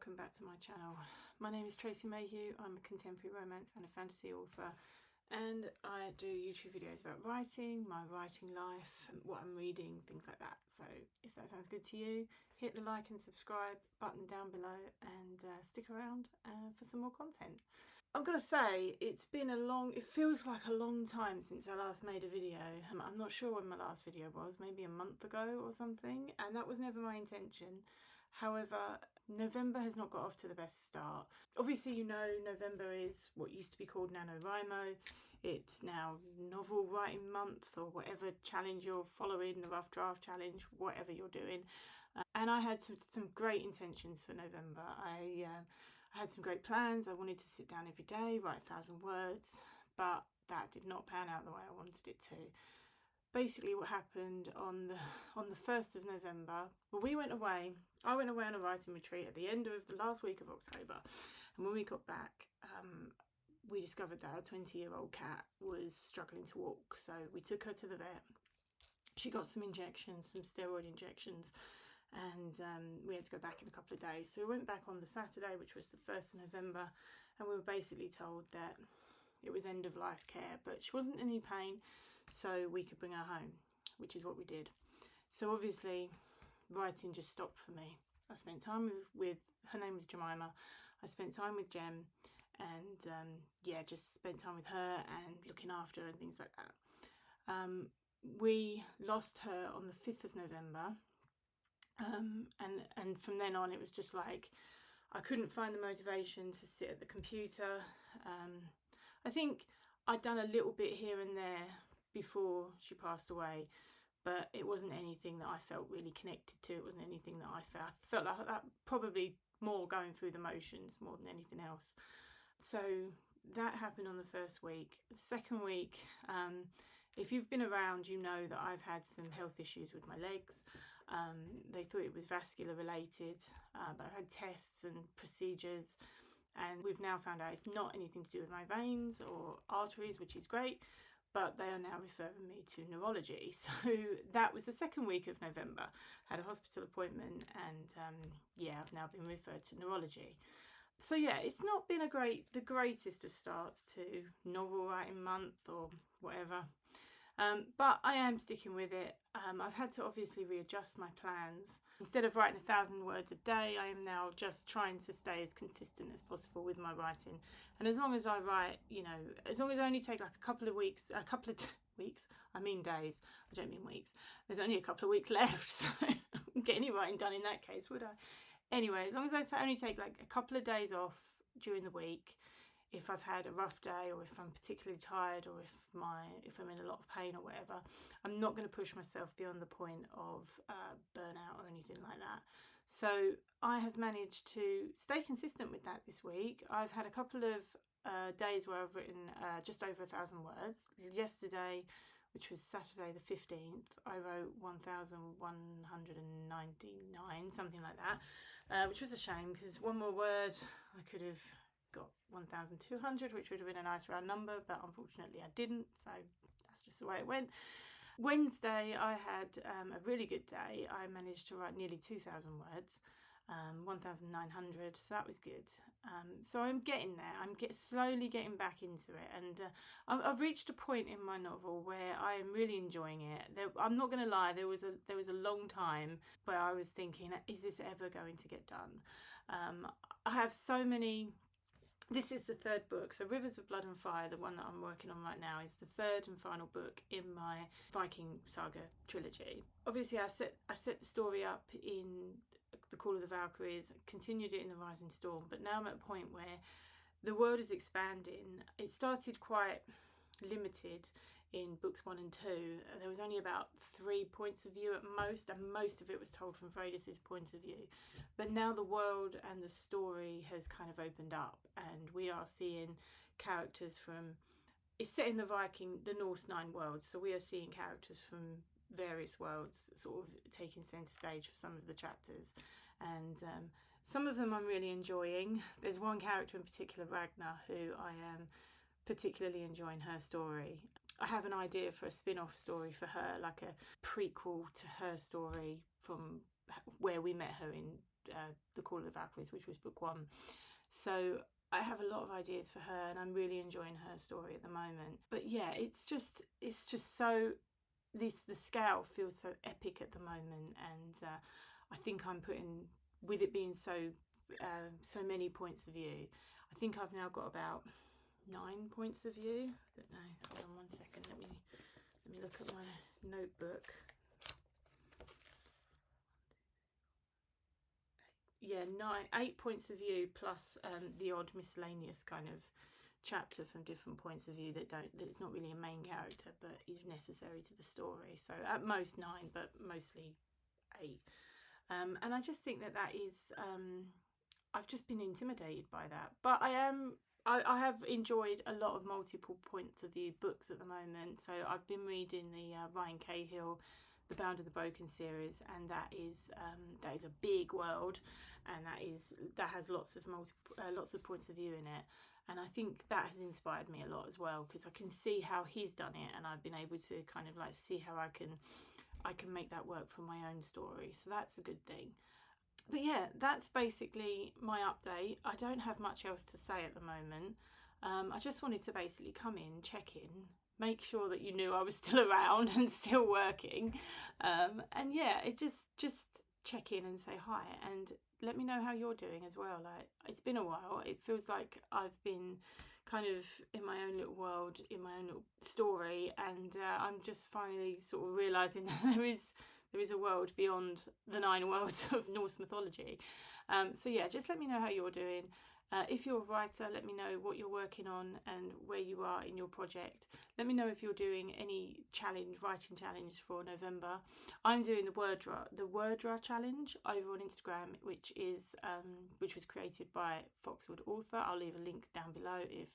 welcome back to my channel. My name is Tracy Mayhew. I'm a contemporary romance and a fantasy author, and I do YouTube videos about writing, my writing life, what I'm reading, things like that. So if that sounds good to you, hit the like and subscribe button down below and stick around for some more content. I'm gonna say it feels like a long time since I last made a video. I'm not sure when my last video was, maybe a month ago or something, and that was never my intention. However, November has not got off to the best start. Obviously, you know, November is what used to be called NaNoWriMo. It's now novel writing month, or whatever challenge you're following, the rough draft challenge, whatever you're doing. And I had some great intentions for November. I had some great plans. I wanted to sit down every day, write 1,000 words, but that did not pan out the way I wanted it to. Basically what happened on the 1st of November, well, I went away on a writing retreat at the end of the last week of October, and when we got back, we discovered that our 20-year-old cat was struggling to walk, so we took her to the vet. She got some injections, some steroid injections, and we had to go back in a couple of days. So we went back on the Saturday, which was the 1st of November, and we were basically told that it was end of life care, but she wasn't in any pain, so we could bring her home, which is what we did. So obviously writing just stopped for me. I spent time with her name was Jemima. I spent time with Jem, and yeah, just spent time with her and looking after her and things like that. We lost her on the 5th of November, and from then on it was just like I couldn't find the motivation to sit at the computer. I think I'd done a little bit here and there before she passed away, but it wasn't anything that I felt really connected to. It wasn't anything that I felt like that, probably more going through the motions more than anything else. So that happened on the first week. The second week, if you've been around, you know that I've had some health issues with my legs. They thought it was vascular related, but I've had tests and procedures, and we've now found out it's not anything to do with my veins or arteries, which is great, but they are now referring me to neurology. So that was the second week of November. I had a hospital appointment, and yeah, I've now been referred to neurology. So yeah, it's not been the greatest of starts to novel writing month or whatever, but I am sticking with it. I've had to obviously readjust my plans. Instead of writing 1,000 words a day, I am now just trying to stay as consistent as possible with my writing. And as long as I write, you know, as long as I only take like weeks, I mean days, I don't mean weeks. There's only a couple of weeks left, so I wouldn't get any writing done in that case, would I? Anyway, as long as I only take like a couple of days off during the week, if I've had a rough day, or if I'm particularly tired, or if I'm in a lot of pain or whatever, I'm not going to push myself beyond the point of burnout or anything like that. So I have managed to stay consistent with that this week. I've had a couple of days where I've written just over 1,000 words. Yesterday, which was Saturday the 15th, I wrote 1,199, something like that, which was a shame because one more word I could have got 1,200, which would have been a nice round number, but unfortunately I didn't, so that's just the way it went. Wednesday I had a really good day. I managed to write nearly 2,000 words, 1,900, so that was good. So I'm getting there. I'm slowly getting back into it, and I've reached a point in my novel where I am really enjoying it. I'm not going to lie, there was a long time where I was thinking, is this ever going to get done? I have so many. This is the third book, so Rivers of Blood and Fire, the one that I'm working on right now, is the third and final book in my Viking saga trilogy. Obviously, I set the story up in The Call of the Valkyries, continued it in The Rising Storm, but now I'm at a point where the world is expanding. It started quite limited in books 1 and 2. There was only about 3 points of view at most, and most of it was told from Freydis's point of view. But now the world and the story has kind of opened up, and we are seeing characters from, it's set in the Norse 9 worlds, so we are seeing characters from various worlds sort of taking centre stage for some of the chapters, and some of them I'm really enjoying. There's one character in particular, Ragnar, who I am particularly enjoying her story. I have an idea for a spin-off story for her, like a prequel to her story from where we met her in The Call of the Valkyries, which was book 1. So I have a lot of ideas for her, and I'm really enjoying her story at the moment. But yeah, it's just so, the scale feels so epic at the moment, and I think I'm putting, with it being so many points of view, I think I've now got about 9 points of view. I don't know. Hold on 1 second. Let me look at my notebook. Yeah, 8 points of view plus the odd miscellaneous kind of chapter from different points of view that's not really a main character but is necessary to the story. So at most 9, but mostly 8. And I just think that is I've just been intimidated by that. But I have enjoyed a lot of multiple points of view books at the moment. So I've been reading the Ryan Cahill, the Bound and the Broken series, and that is a big world, and that has lots of points of view in it. And I think that has inspired me a lot as well, because I can see how he's done it, and I've been able to kind of like see how I can make that work for my own story. So that's a good thing. But yeah, that's basically my update. I don't have much else to say at the moment. I just wanted to basically come in, check in, make sure that you knew I was still around and still working. And yeah, it just check in and say hi, and let me know how you're doing as well. Like, it's been a while. It feels like I've been kind of in my own little world, in my own little story, and I'm just finally sort of realising that there is a world beyond the 9 worlds of Norse mythology. So yeah, just let me know how you're doing. If you're a writer, let me know what you're working on and where you are in your project. Let me know if you're doing any writing challenge for November. I'm doing the Wordra challenge over on Instagram, which was created by Foxwood Author. I'll leave a link down below if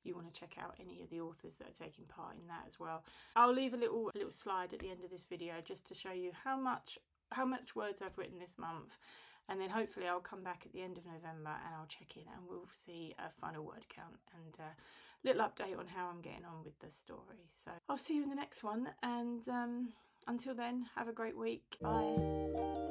you want to check out any of the authors that are taking part in that as well. I'll leave a little slide at the end of this video just to show you how much words I've written this month. And then hopefully I'll come back at the end of November and I'll check in and we'll see a final word count and a little update on how I'm getting on with the story. So I'll see you in the next one, and until then, have a great week. Bye.